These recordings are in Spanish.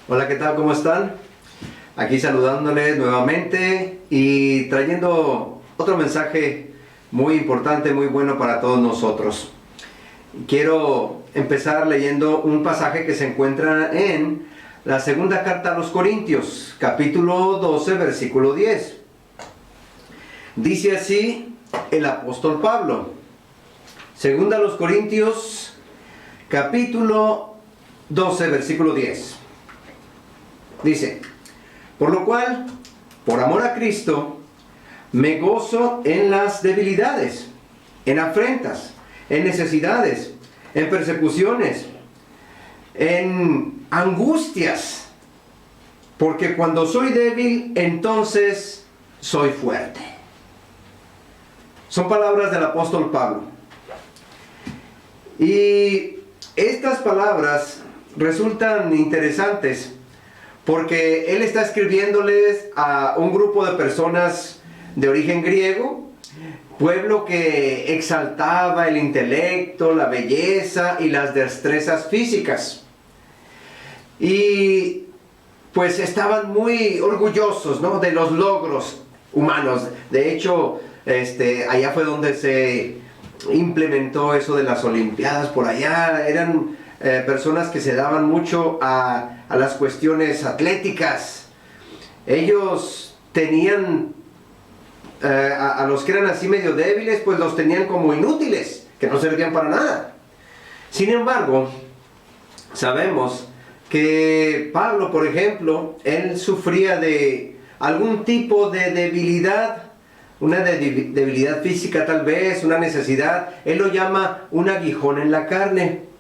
Hola, ¿qué tal? ¿Cómo están? Aquí saludándoles nuevamente y trayendo otro mensaje muy importante, muy bueno para todos nosotros. Quiero empezar leyendo un pasaje que se encuentra en la segunda carta a los Corintios, capítulo 12, versículo 10. Dice así el apóstol Pablo. Segunda a los Corintios, capítulo 12, versículo 10. Dice: por lo cual, por amor a Cristo, me gozo en las debilidades, en afrentas, en necesidades, en persecuciones, en angustias, porque cuando soy débil, entonces soy fuerte. Son palabras del apóstol Pablo. Y estas palabras resultan interesantes porque él está escribiéndoles a un grupo de personas de origen griego, pueblo que exaltaba el intelecto, la belleza y las destrezas físicas. Y pues estaban muy orgullosos, ¿no?, de los logros humanos. De hecho, allá fue donde se implementó eso de las Olimpiadas. Por allá eran personas que se daban mucho a las cuestiones atléticas. Ellos tenían a los que eran así medio débiles, pues los tenían como inútiles, que no servían para nada. Sin embargo, sabemos que Pablo, por ejemplo, él sufría de algún tipo de debilidad, una debilidad física tal vez, una necesidad. Él lo llama un aguijón en la carne.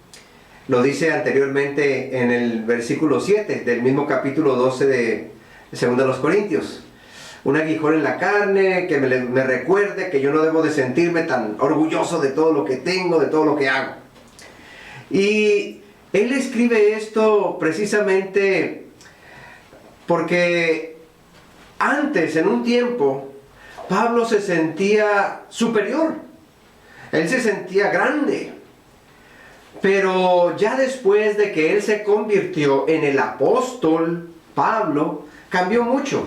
Lo dice anteriormente en el versículo 7 del mismo capítulo 12 de 2 de los Corintios. Un aguijón en la carne que me recuerde que yo no debo de sentirme tan orgulloso de todo lo que tengo, de todo lo que hago. Y él escribe esto precisamente porque antes, en un tiempo, Pablo se sentía superior. Él se sentía grande. Pero ya después de que él se convirtió en el apóstol Pablo, cambió mucho.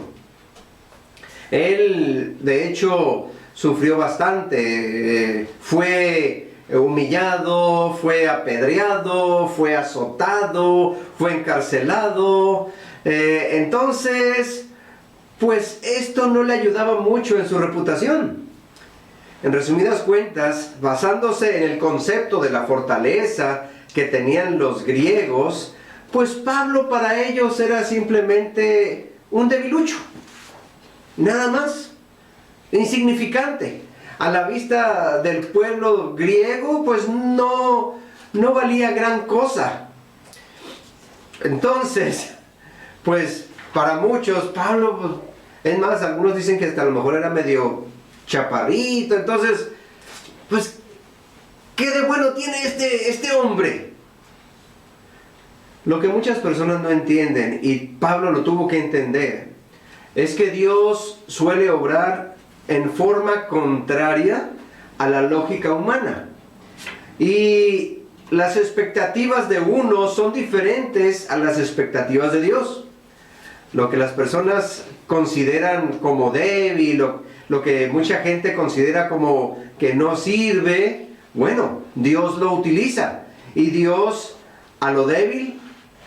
Él, de hecho, sufrió bastante. Fue humillado, fue apedreado, fue azotado, fue encarcelado. Entonces, pues esto no le ayudaba mucho en su reputación. En resumidas cuentas, basándose en el concepto de la fortaleza que tenían los griegos, pues Pablo para ellos era simplemente un debilucho, nada más, insignificante. A la vista del pueblo griego, pues no valía gran cosa. Entonces, pues para muchos, Pablo, es más, algunos dicen que hasta a lo mejor era medio chaparrito. Entonces, pues, ¿qué de bueno tiene este hombre? Lo que muchas personas no entienden, y Pablo lo tuvo que entender, es que Dios suele obrar en forma contraria a la lógica humana. Y las expectativas de uno son diferentes a las expectativas de Dios. Lo que las personas consideran como débil, lo que mucha gente considera como que no sirve, bueno, Dios lo utiliza. Y Dios a lo débil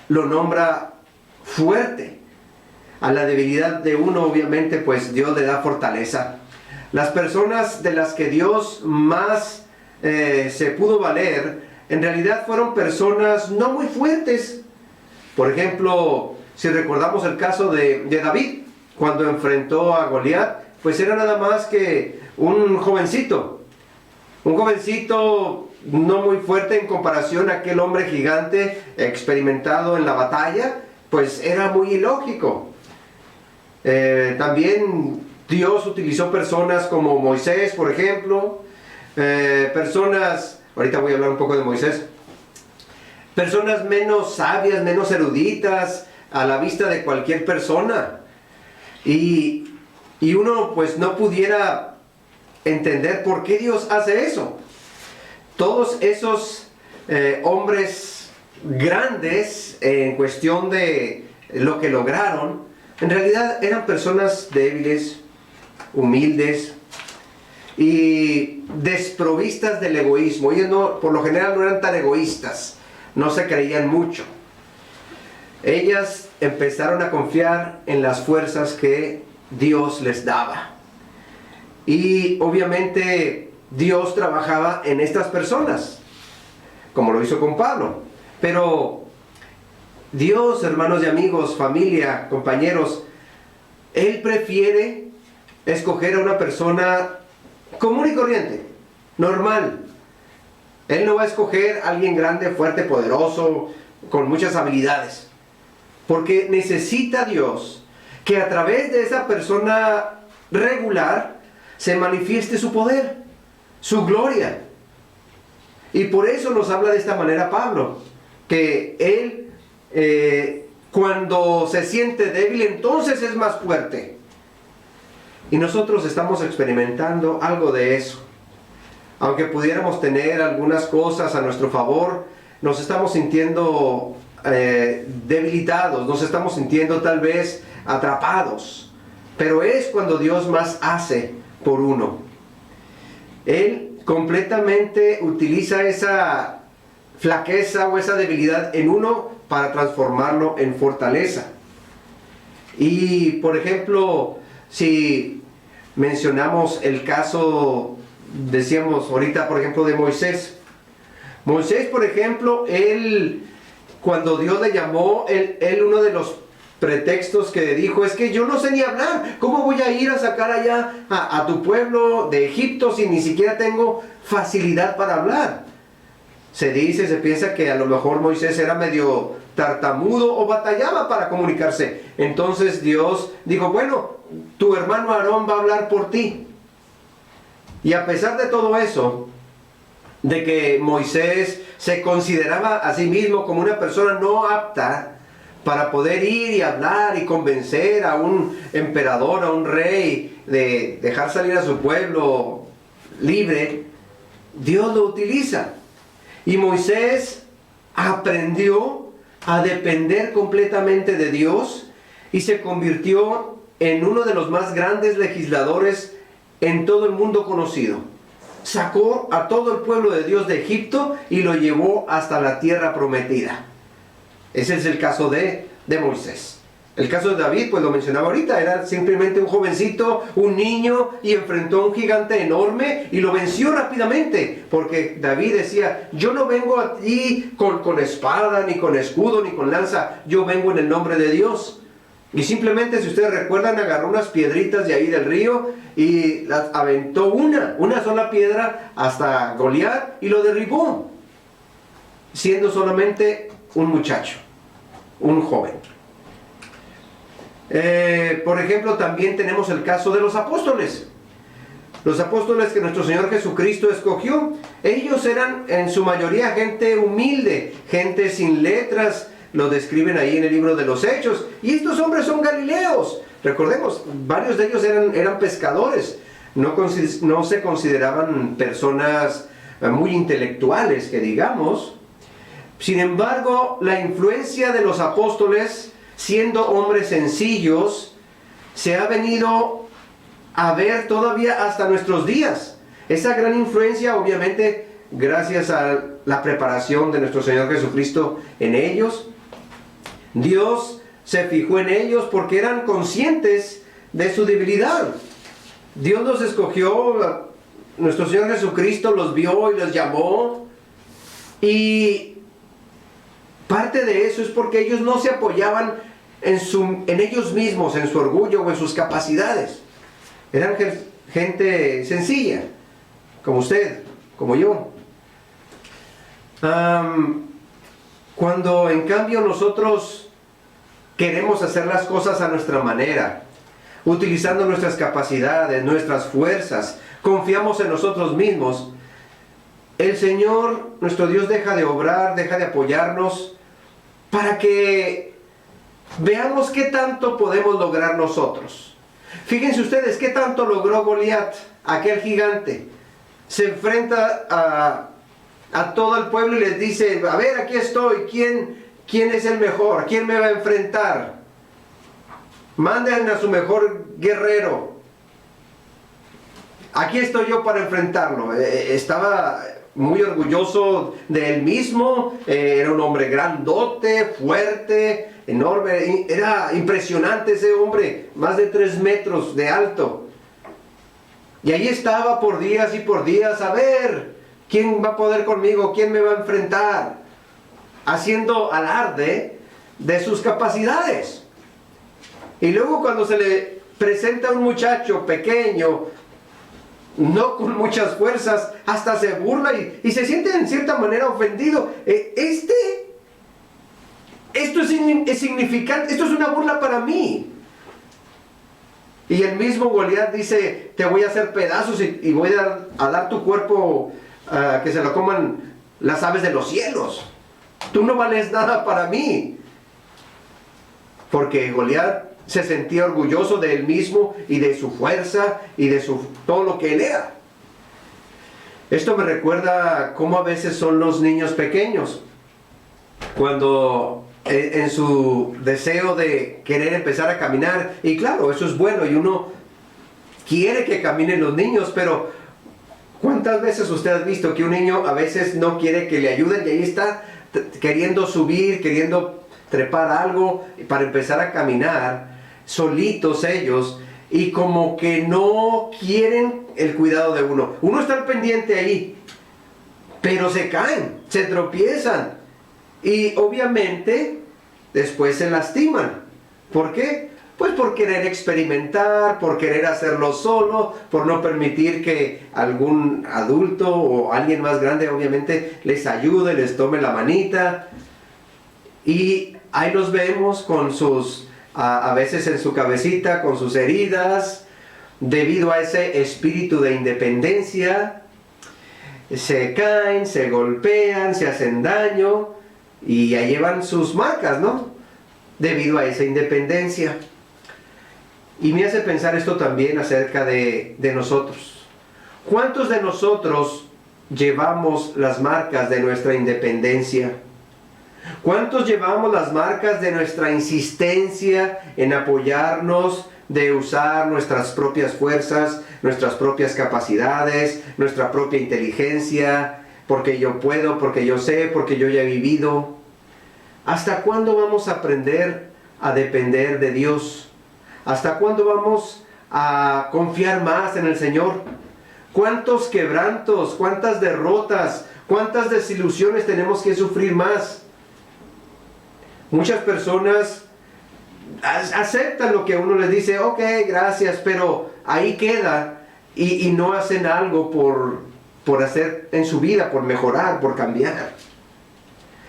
lo nombra fuerte. A la debilidad de uno, obviamente, pues Dios le da fortaleza. Las personas de las que Dios más se pudo valer, en realidad fueron personas no muy fuertes. Por ejemplo, si recordamos el caso de David, cuando enfrentó a Goliat, pues era nada más que un jovencito no muy fuerte en comparación a aquel hombre gigante experimentado en la batalla. Pues era muy ilógico. También Dios utilizó personas como Moisés, por ejemplo, ahorita voy a hablar un poco de Moisés, personas menos sabias, menos eruditas a la vista de cualquier persona. Y uno pues no pudiera entender por qué Dios hace eso. Todos esos hombres grandes en cuestión de lo que lograron, en realidad eran personas débiles, humildes y desprovistas del egoísmo. Ellos no, por lo general no eran tan egoístas, no se creían mucho. Ellas empezaron a confiar en las fuerzas que Dios les daba. Y obviamente Dios trabajaba en estas personas, como lo hizo con Pablo. Pero Dios, hermanos y amigos, familia, compañeros, Él prefiere escoger a una persona común y corriente, normal. Él no va a escoger a alguien grande, fuerte, poderoso, con muchas habilidades. Porque necesita Dios que a través de esa persona regular se manifieste su poder, su gloria. Y por eso nos habla de esta manera Pablo, que él cuando se siente débil, entonces es más fuerte. Y nosotros estamos experimentando algo de eso. Aunque pudiéramos tener algunas cosas a nuestro favor, nos estamos sintiendo debilitados, nos estamos sintiendo tal vez atrapados. Pero es cuando Dios más hace por uno. Él completamente utiliza esa flaqueza o esa debilidad en uno para transformarlo en fortaleza. Y por ejemplo, si mencionamos el caso, decíamos ahorita por ejemplo de Moisés. Moisés, por ejemplo, él cuando Dios le llamó, él uno de los pretextos que dijo es que yo no sé ni hablar. ¿Cómo voy a ir a sacar allá a tu pueblo de Egipto si ni siquiera tengo facilidad para hablar? Se dice, se piensa que a lo mejor Moisés era medio tartamudo o batallaba para comunicarse. Entonces Dios dijo, bueno, tu hermano Aarón va a hablar por ti. Y a pesar de todo eso, de que Moisés se consideraba a sí mismo como una persona no apta para poder ir y hablar y convencer a un emperador, a un rey, de dejar salir a su pueblo libre, Dios lo utiliza. Y Moisés aprendió a depender completamente de Dios y se convirtió en uno de los más grandes legisladores en todo el mundo conocido. Sacó a todo el pueblo de Dios de Egipto y lo llevó hasta la tierra prometida. Ese es el caso de Moisés. El caso de David, pues lo mencionaba ahorita, era simplemente un jovencito, un niño, y enfrentó a un gigante enorme y lo venció rápidamente, porque David decía, yo no vengo a ti con espada, ni con escudo, ni con lanza, yo vengo en el nombre de Dios. Y simplemente, si ustedes recuerdan, agarró unas piedritas de ahí del río y las aventó una sola piedra hasta Goliat y lo derribó, siendo solamente un muchacho, un joven. Por ejemplo, también tenemos el caso de los apóstoles. Los apóstoles que nuestro Señor Jesucristo escogió, ellos eran en su mayoría gente humilde, gente sin letras, lo describen ahí en el libro de los Hechos. Y estos hombres son galileos. Recordemos, varios de ellos eran pescadores, no se consideraban personas muy intelectuales, que digamos. Sin embargo, la influencia de los apóstoles, siendo hombres sencillos, se ha venido a ver todavía hasta nuestros días. Esa gran influencia, obviamente, gracias a la preparación de nuestro Señor Jesucristo en ellos. Dios se fijó en ellos porque eran conscientes de su debilidad. Dios los escogió, nuestro Señor Jesucristo los vio y los llamó. Y parte de eso es porque ellos no se apoyaban en ellos mismos, en su orgullo o en sus capacidades. Eran gente sencilla, como usted, como yo. Cuando en cambio nosotros queremos hacer las cosas a nuestra manera, utilizando nuestras capacidades, nuestras fuerzas, confiamos en nosotros mismos, el Señor, nuestro Dios, deja de obrar, deja de apoyarnos para que veamos qué tanto podemos lograr nosotros. Fíjense ustedes qué tanto logró Goliat, aquel gigante. Se enfrenta a todo el pueblo y les dice, a ver, aquí estoy, ¿quién es el mejor? ¿Quién me va a enfrentar? Manden a su mejor guerrero. Aquí estoy yo para enfrentarlo. Estaba muy orgulloso de él mismo. Era un hombre grandote, fuerte, enorme. Era impresionante ese hombre, más de 3 metros de alto. Y ahí estaba por días y por días, a ver, ¿quién va a poder conmigo? ¿Quién me va a enfrentar? Haciendo alarde de sus capacidades. Y luego cuando se le presenta un muchacho pequeño, no con muchas fuerzas, hasta se burla y se siente en cierta manera ofendido. Esto es insignificante, esto es una burla para mí. Y el mismo Goliat dice, te voy a hacer pedazos y voy a dar tu cuerpo que se lo coman las aves de los cielos. Tú no vales nada para mí. Porque Goliat se sentía orgulloso de él mismo y de su fuerza y de todo lo que él era. Esto me recuerda cómo a veces son los niños pequeños. Cuando en su deseo de querer empezar a caminar, y claro, eso es bueno y uno quiere que caminen los niños, pero ¿cuántas veces usted ha visto que un niño a veces no quiere que le ayuden y ahí está queriendo subir, queriendo trepar algo para empezar a caminar solitos ellos, y como que no quieren el cuidado de uno? Uno está al pendiente ahí, pero se caen, se tropiezan y obviamente después se lastiman. ¿Por qué? Pues por querer experimentar, por querer hacerlo solo, por no permitir que algún adulto o alguien más grande obviamente les ayude, les tome la manita. Y ahí los vemos con sus, a veces en su cabecita, con sus heridas, debido a ese espíritu de independencia. Se caen, se golpean, se hacen daño y ya llevan sus marcas, ¿no? Debido a esa independencia. Y me hace pensar esto también acerca de nosotros. ¿Cuántos de nosotros llevamos las marcas de nuestra independencia? ¿Cuántos llevamos las marcas de nuestra insistencia en apoyarnos, de usar nuestras propias fuerzas, nuestras propias capacidades, nuestra propia inteligencia, porque yo puedo, porque yo sé, porque yo ya he vivido? ¿Hasta cuándo vamos a aprender a depender de Dios? ¿Hasta cuándo vamos a confiar más en el Señor? ¿Cuántos quebrantos, cuántas derrotas, cuántas desilusiones tenemos que sufrir más? Muchas personas aceptan lo que uno les dice, ok, gracias, pero ahí queda y no hacen algo por hacer en su vida, por mejorar, por cambiar.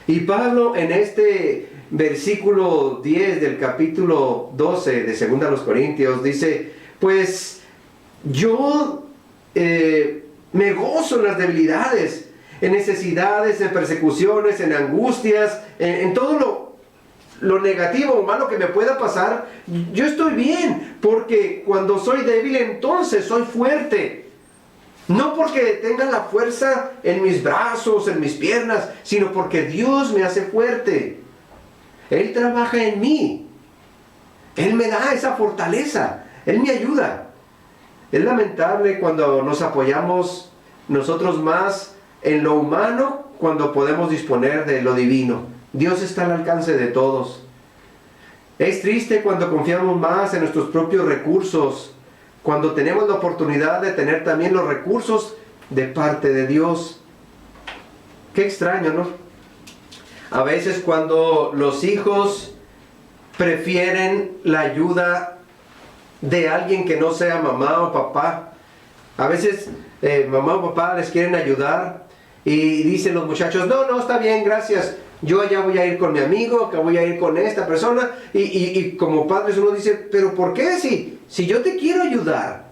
Y Pablo en este versículo 10 del capítulo 12 de 2 Corintios dice, pues yo me gozo en las debilidades, en necesidades, en persecuciones, en angustias, en todo lo negativo o malo que me pueda pasar. Yo estoy bien, porque cuando soy débil entonces soy fuerte. No porque tenga la fuerza en mis brazos, en mis piernas, sino porque Dios me hace fuerte. Él trabaja en mí. Él me da esa fortaleza. Él me ayuda. Es lamentable cuando nos apoyamos nosotros más en lo humano cuando podemos disponer de lo divino. Dios está al alcance de todos. Es triste cuando confiamos más en nuestros propios recursos, cuando tenemos la oportunidad de tener también los recursos de parte de Dios. Qué extraño, ¿no? A veces cuando los hijos prefieren la ayuda de alguien que no sea mamá o papá, a veces mamá o papá les quieren ayudar y dicen los muchachos, no, está bien, gracias, yo ya voy a ir con mi amigo, que voy a ir con esta persona, y como padres uno dice, pero ¿por qué? Si yo te quiero ayudar.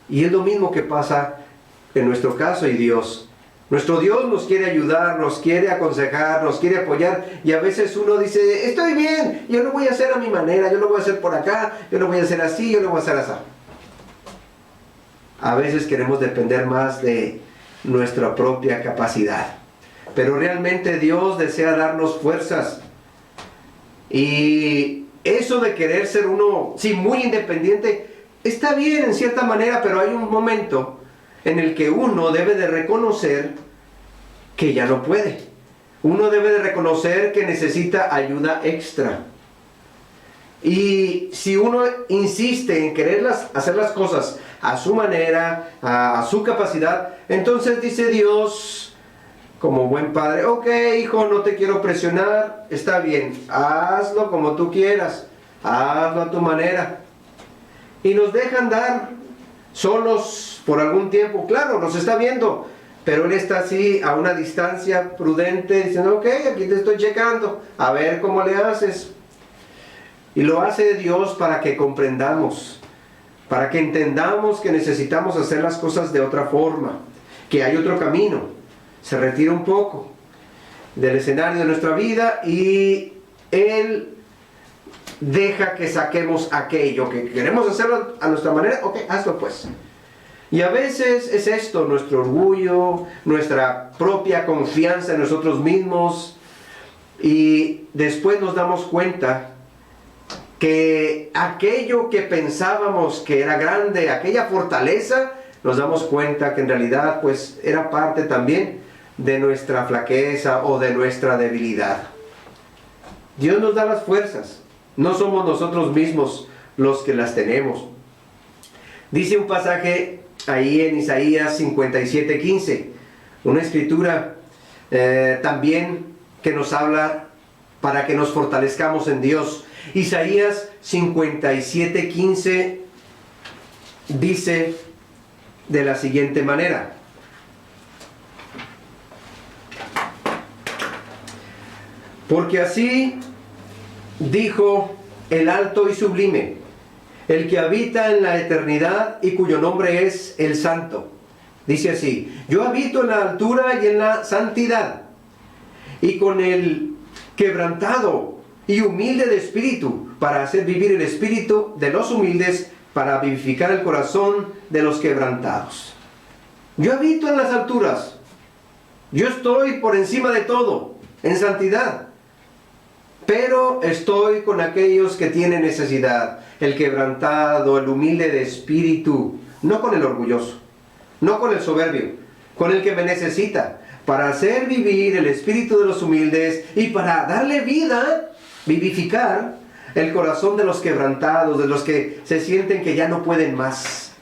Y es lo mismo que pasa en nuestro caso y Dios. Nuestro Dios nos quiere ayudar, nos quiere aconsejar, nos quiere apoyar, y a veces uno dice, estoy bien, yo lo voy a hacer a mi manera, yo lo voy a hacer por acá, yo lo voy a hacer así, yo lo voy a hacer así. A veces queremos depender más de nuestra propia capacidad. Pero realmente Dios desea darnos fuerzas. Y eso de querer ser uno, sí, muy independiente, está bien en cierta manera, pero hay un momento en el que uno debe de reconocer que ya no puede. Uno debe de reconocer que necesita ayuda extra. Y si uno insiste en querer hacer las cosas a su manera, a su capacidad, entonces dice Dios, como buen padre, ok, hijo, no te quiero presionar, está bien, hazlo como tú quieras, hazlo a tu manera. Y nos deja andar solos por algún tiempo. Claro, nos está viendo, pero Él está así a una distancia prudente, diciendo, ok, aquí te estoy checando, a ver cómo le haces. Y lo hace Dios para que comprendamos, para que entendamos que necesitamos hacer las cosas de otra forma, que hay otro camino. Se retira un poco del escenario de nuestra vida y Él deja que saquemos aquello que queremos hacerlo a nuestra manera. Ok, hazlo pues. Y a veces es esto, nuestro orgullo, nuestra propia confianza en nosotros mismos, y después nos damos cuenta que aquello que pensábamos que era grande, aquella fortaleza, nos damos cuenta que en realidad pues era parte también de nuestra flaqueza o de nuestra debilidad. Dios nos da las fuerzas, no somos nosotros mismos los que las tenemos. Dice un pasaje ahí en Isaías 57:15, una escritura también que nos habla para que nos fortalezcamos en Dios. Isaías 57:15 dice de la siguiente manera: porque así dijo el alto y sublime, el que habita en la eternidad y cuyo nombre es el Santo. Dice así: yo habito en la altura y en la santidad, y con el quebrantado y humilde de espíritu, para hacer vivir el espíritu de los humildes, para vivificar el corazón de los quebrantados. Yo habito en las alturas, yo estoy por encima de todo, en santidad, pero estoy con aquellos que tienen necesidad, el quebrantado, el humilde de espíritu, no con el orgulloso, no con el soberbio, con el que me necesita, para hacer vivir el espíritu de los humildes y para darle vida, vivificar el corazón de los quebrantados, de los que se sienten que ya no pueden más.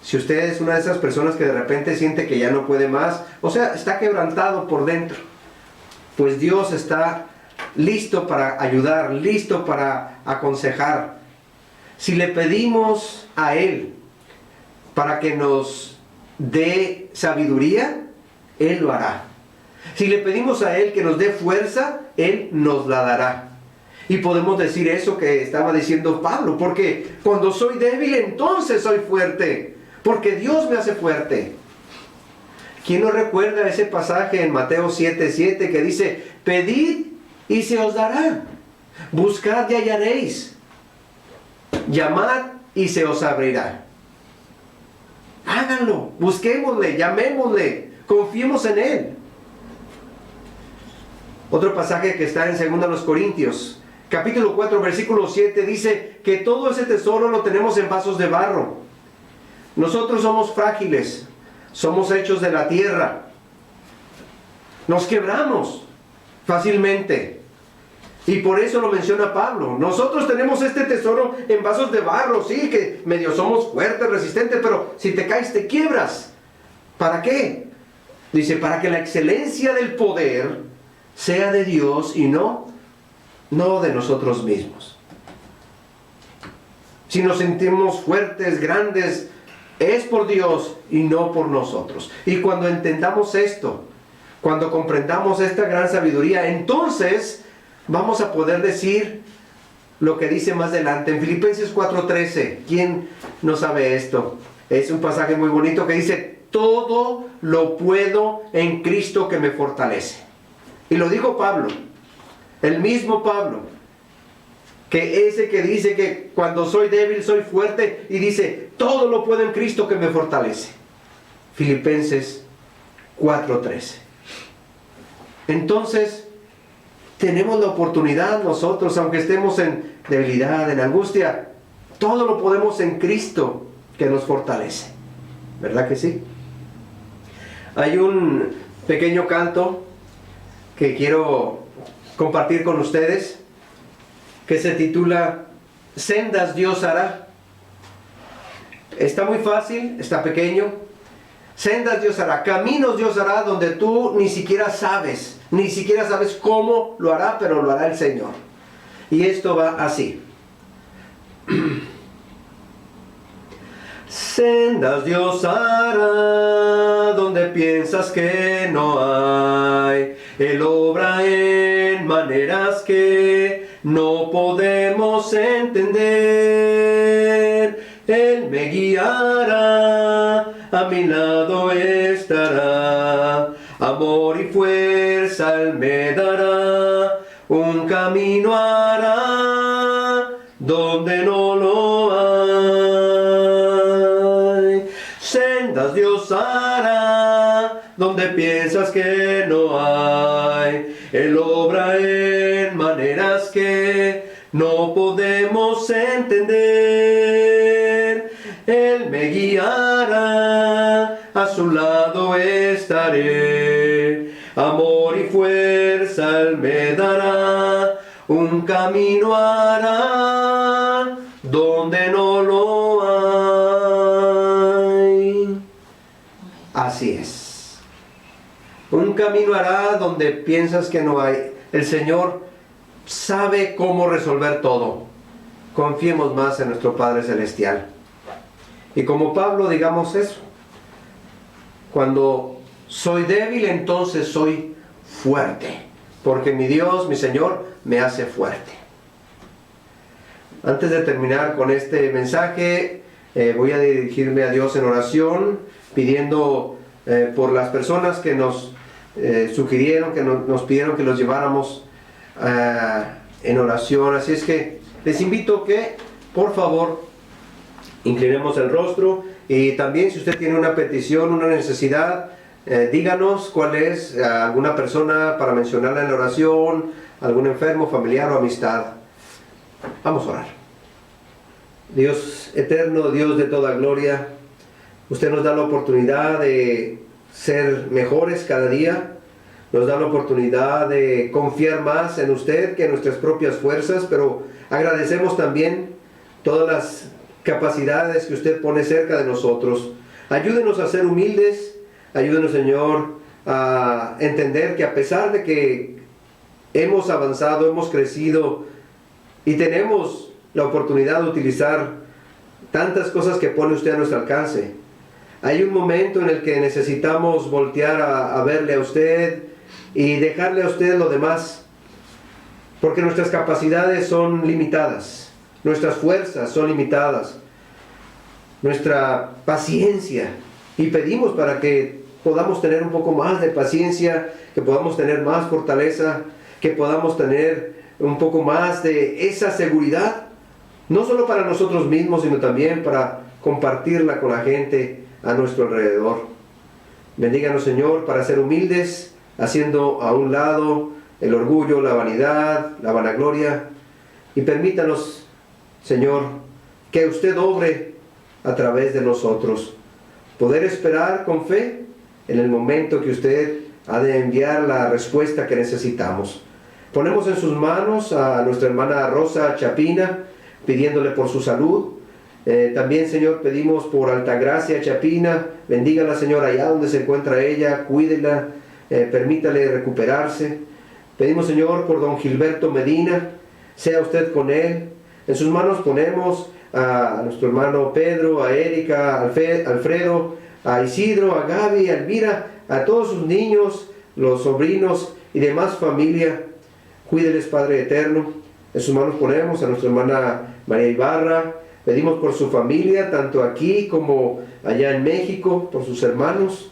Si usted es una de esas personas que de repente siente que ya no puede más, o sea, está quebrantado por dentro, pues Dios está listo para ayudar, listo para aconsejar. Si le pedimos a Él para que nos dé sabiduría, Él lo hará. Si le pedimos a Él que nos dé fuerza, Él nos la dará. Y podemos decir eso que estaba diciendo Pablo, porque cuando soy débil, entonces soy fuerte, porque Dios me hace fuerte. ¿Quién no recuerda ese pasaje en Mateo 7:7 que dice: pedid y se os dará, buscad y hallaréis, llamad y se os abrirá? Háganlo, busquémosle, llamémosle, confiemos en Él. Otro pasaje que está en 2 Corintios, capítulo 4, versículo 7, dice que todo ese tesoro lo tenemos en vasos de barro. Nosotros somos frágiles, somos hechos de la tierra, nos quebramos fácilmente. Y por eso lo menciona Pablo. Nosotros tenemos este tesoro en vasos de barro, sí, que medio somos fuertes, resistentes, pero si te caes te quiebras. ¿Para qué? Dice, para que la excelencia del poder sea de Dios y no de nosotros mismos. Si nos sentimos fuertes, grandes, es por Dios y no por nosotros. Y cuando entendamos esto, cuando comprendamos esta gran sabiduría, entonces vamos a poder decir lo que dice más adelante en Filipenses 4:13. ¿Quién no sabe esto? Es un pasaje muy bonito que dice: todo lo puedo en Cristo que me fortalece. Y lo dijo Pablo, el mismo Pablo, que ese que dice que cuando soy débil soy fuerte, y dice: todo lo puedo en Cristo que me fortalece. Filipenses 4:13. Entonces, tenemos la oportunidad nosotros, aunque estemos en debilidad, en angustia, todo lo podemos en Cristo que nos fortalece. ¿Verdad que sí? Hay un pequeño canto que quiero compartir con ustedes, que se titula Sendas Dios hará. Está muy fácil, está pequeño. Sendas Dios hará, caminos Dios hará donde tú ni siquiera sabes cómo lo hará, pero lo hará el Señor. Y esto va así. Sendas Dios hará donde piensas que no hay. Él obra en maneras que no podemos entender. Él me guiará, a mi lado estará. Amor y fuerza Él me dará. Un camino hará donde no lo hay. Sendas Dios hará donde piensas que no hay. Él obra en maneras que no podemos entender. Él me guiará, a su lado estaré. Amor y fuerza Él me dará. Un camino hará donde no lo hay. Así es. Un camino hará donde piensas que no hay. El Señor sabe cómo resolver todo. Confiemos más en nuestro Padre Celestial. Y como Pablo, digamos eso. Cuando soy débil, entonces soy fuerte. Porque mi Dios, mi Señor, me hace fuerte. Antes de terminar con este mensaje, voy a dirigirme a Dios en oración, pidiendo por las personas que nos sugirieron, que nos pidieron que los lleváramos en oración. Así es que les invito que, por favor, inclinemos el rostro. Y también, si usted tiene una petición, una necesidad, díganos cuál es, alguna persona para mencionarla en la oración, algún enfermo, familiar o amistad. Vamos a orar. Dios eterno, Dios de toda gloria, usted nos da la oportunidad de ser mejores cada día, nos da la oportunidad de confiar más en usted que en nuestras propias fuerzas, pero agradecemos también todas las capacidades que usted pone cerca de nosotros. Ayúdenos a ser humildes, ayúdenos, Señor, a entender que a pesar de que hemos avanzado, hemos crecido y tenemos la oportunidad de utilizar tantas cosas que pone usted a nuestro alcance, hay un momento en el que necesitamos voltear a verle a usted y dejarle a usted lo demás, porque nuestras capacidades son limitadas, nuestras fuerzas son limitadas, nuestra paciencia, y pedimos para que podamos tener un poco más de paciencia, que podamos tener más fortaleza, que podamos tener un poco más de esa seguridad, no solo para nosotros mismos, sino también para compartirla con la gente a nuestro alrededor. Bendíganos, Señor, para ser humildes, haciendo a un lado el orgullo, la vanidad, la vanagloria, y permítanos, Señor, que usted obre a través de nosotros, poder esperar con fe en el momento que usted ha de enviar la respuesta que necesitamos. Ponemos en sus manos a nuestra hermana Rosa Chapina, pidiéndole por su salud. También, Señor, pedimos por Altagracia Chapina, bendígala, Señor, allá donde se encuentra ella, cuídela, permítale recuperarse. Pedimos, Señor, por don Gilberto Medina, sea usted con él. En sus manos ponemos a nuestro hermano Pedro, a Erika, a Alfredo, a Isidro, a Gaby, a Elvira, a todos sus niños, los sobrinos y demás familia. Cuídeles, Padre eterno. En sus manos ponemos a nuestra hermana María Ibarra. Pedimos por su familia, tanto aquí como allá en México, por sus hermanos.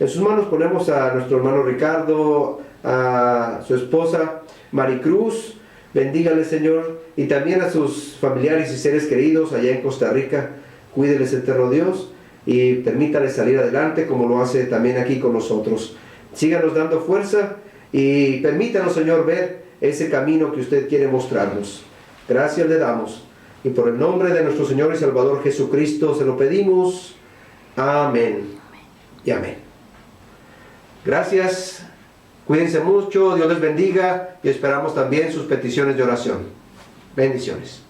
En sus manos ponemos a nuestro hermano Ricardo, a su esposa Maricruz. Bendígale, Señor, y también a sus familiares y seres queridos allá en Costa Rica. Cuídeles, eterno Dios, y permítales salir adelante como lo hace también aquí con nosotros. Síganos dando fuerza y permítanos, Señor, ver ese camino que usted quiere mostrarnos. Gracias le damos. Y por el nombre de nuestro Señor y Salvador Jesucristo se lo pedimos. Amén y amén. Gracias. Cuídense mucho. Dios les bendiga. Y esperamos también sus peticiones de oración. Bendiciones.